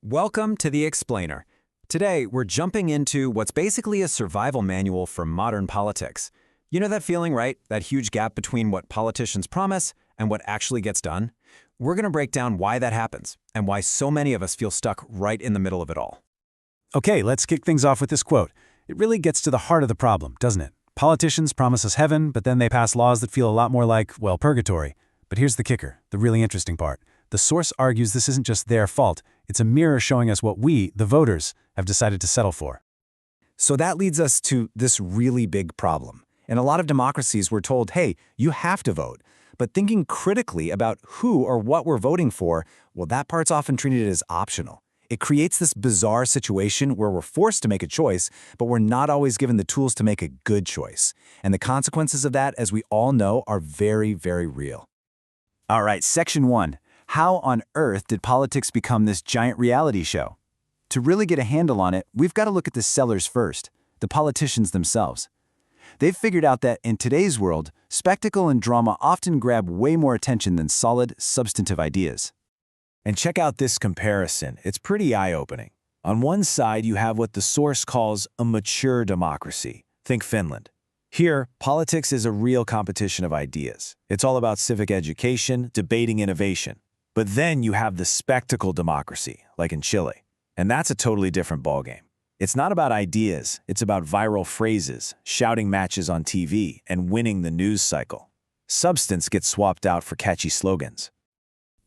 Welcome to The Explainer. Today, we're jumping into what's basically a survival manual for modern politics. You know that feeling, right? That huge gap between what politicians promise and what actually gets done? We're going to break down why that happens and why so many of us feel stuck right in the middle of it all. Okay, let's kick things off with this quote. It really gets to the heart of the problem, doesn't it? Politicians promise us heaven, but then they pass laws that feel a lot more like, well, purgatory. But here's the kicker, the really interesting part. The source argues this isn't just their fault. It's a mirror showing us what we, the voters, have decided to settle for. So that leads us to this really big problem. In a lot of democracies, we're told, hey, you have to vote. But thinking critically about who or what we're voting for, well, that part's often treated as optional. It creates this bizarre situation where we're forced to make a choice, but we're not always given the tools to make a good choice. And the consequences of that, as we all know, are very, very real. All right, Section 1. How on earth did politics become this giant reality show? To really get a handle on it, we've got to look at the sellers first, the politicians themselves. They've figured out that in today's world, spectacle and drama often grab way more attention than solid, substantive ideas. And check out this comparison. It's pretty eye-opening. On one side, you have what the source calls a mature democracy. Think Finland. Here, politics is a real competition of ideas. It's all about civic education, debating innovation. But then you have the spectacle democracy, like in Chile. And that's a totally different ballgame. It's not about ideas, it's about viral phrases, shouting matches on TV, and winning the news cycle. Substance gets swapped out for catchy slogans.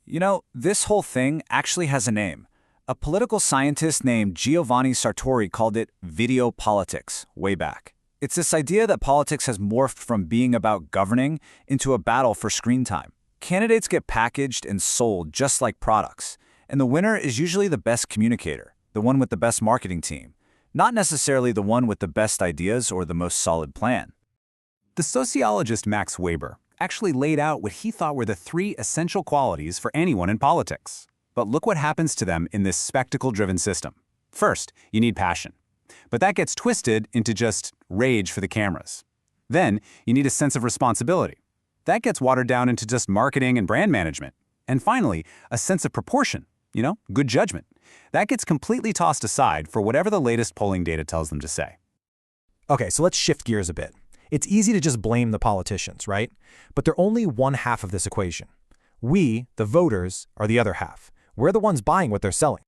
You know, this whole thing actually has a name. A political scientist named Giovanni Sartori called it video politics way back. It's this idea that politics has morphed from being about governing into a battle for screen time. Candidates get packaged and sold just like products, and the winner is usually the best communicator, the one with the best marketing team, not necessarily the one with the best ideas or the most solid plan. The sociologist Max Weber actually laid out what he thought were the 3 essential qualities for anyone in politics. But look what happens to them in this spectacle-driven system. First, you need passion. But that gets twisted into just rage for the cameras. Then, you need a sense of responsibility. That gets watered down into just marketing and brand management. And finally, a sense of proportion, good judgment. That gets completely tossed aside for whatever the latest polling data tells them to say. Okay, so let's shift gears a bit. It's easy to just blame the politicians, right? But they're only one half of this equation. We, the voters, are the other half. We're the ones buying what they're selling.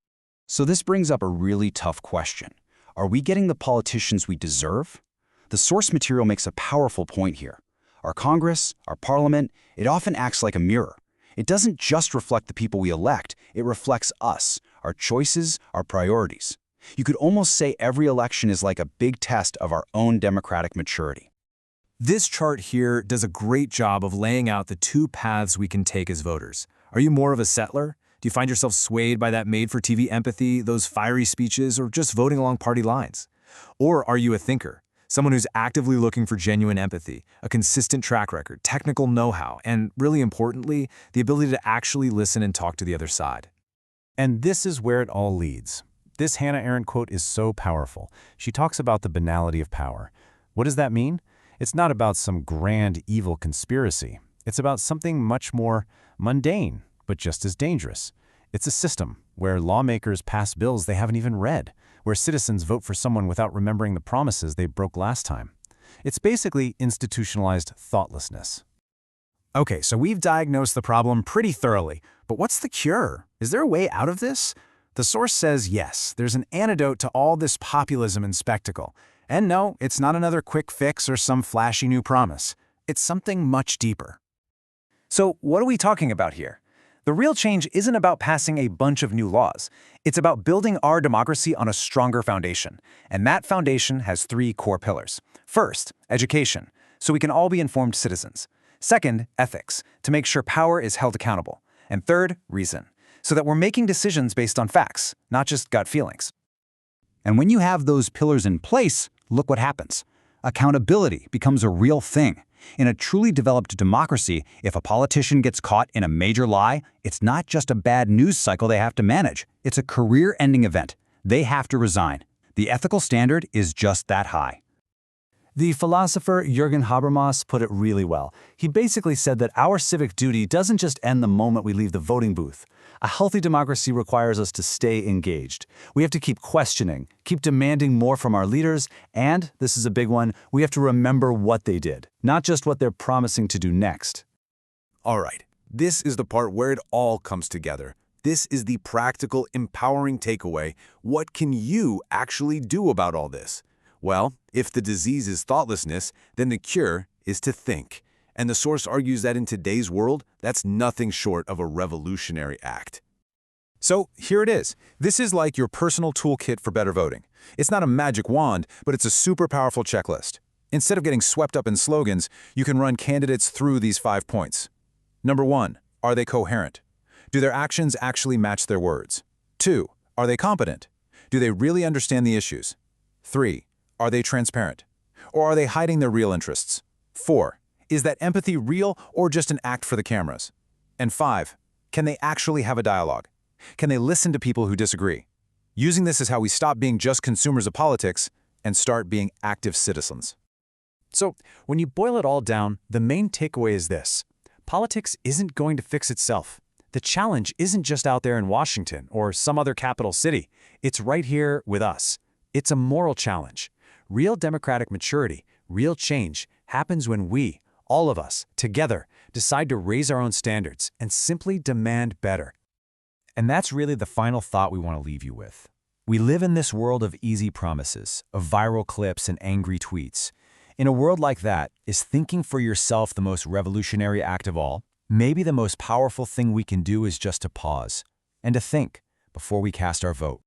So this brings up a really tough question. Are we getting the politicians we deserve? The source material makes a powerful point here. Our Congress, our Parliament, it often acts like a mirror. It doesn't just reflect the people we elect, it reflects us, our choices, our priorities. You could almost say every election is like a big test of our own democratic maturity. This chart here does a great job of laying out the 2 paths we can take as voters. Are you more of a settler? Do you find yourself swayed by that made-for-TV empathy, those fiery speeches, or just voting along party lines? Or are you a thinker? Someone who's actively looking for genuine empathy, a consistent track record, technical know-how, and really importantly, the ability to actually listen and talk to the other side. And this is where it all leads. This Hannah Arendt quote is so powerful. She talks about the banality of power. What does that mean? It's not about some grand evil conspiracy. It's about something much more mundane, but just as dangerous. It's a system where lawmakers pass bills they haven't even read, where citizens vote for someone without remembering the promises they broke last time. It's basically institutionalized thoughtlessness. Okay, so we've diagnosed the problem pretty thoroughly, but what's the cure? Is there a way out of this? The source says yes, there's an antidote to all this populism and spectacle. And no, it's not another quick fix or some flashy new promise. It's something much deeper. So what are we talking about here? The real change isn't about passing a bunch of new laws. It's about building our democracy on a stronger foundation. And that foundation has 3 core pillars. First, education, so we can all be informed citizens. Second, ethics, to make sure power is held accountable. And third, reason, so that we're making decisions based on facts, not just gut feelings. And when you have those pillars in place, look what happens. Accountability becomes a real thing. In a truly developed democracy, if a politician gets caught in a major lie, it's not just a bad news cycle they have to manage. It's a career-ending event. They have to resign. The ethical standard is just that high. The philosopher Jürgen Habermas put it really well. He basically said that our civic duty doesn't just end the moment we leave the voting booth. A healthy democracy requires us to stay engaged. We have to keep questioning, keep demanding more from our leaders, and, this is a big one, we have to remember what they did, not just what they're promising to do next. All right, this is the part where it all comes together. This is the practical, empowering takeaway. What can you actually do about all this? Well, if the disease is thoughtlessness, then the cure is to think. And the source argues that in today's world, that's nothing short of a revolutionary act. So here it is. This is like your personal toolkit for better voting. It's not a magic wand, but it's a super powerful checklist. Instead of getting swept up in slogans, you can run candidates through these 5 points. Number 1, are they coherent? Do their actions actually match their words? 2, are they competent? Do they really understand the issues? 3, are they transparent? Or are they hiding their real interests? 4, is that empathy real or just an act for the cameras? And 5, can they actually have a dialogue? Can they listen to people who disagree? Using this is how we stop being just consumers of politics and start being active citizens. So, when you boil it all down, the main takeaway is this. Politics isn't going to fix itself. The challenge isn't just out there in Washington or some other capital city. It's right here with us. It's a moral challenge. Real democratic maturity, real change, happens when we, all of us, together, decide to raise our own standards and simply demand better. And that's really the final thought we want to leave you with. We live in this world of easy promises, of viral clips and angry tweets. In a world like that, is thinking for yourself the most revolutionary act of all? Maybe the most powerful thing we can do is just to pause and to think before we cast our vote.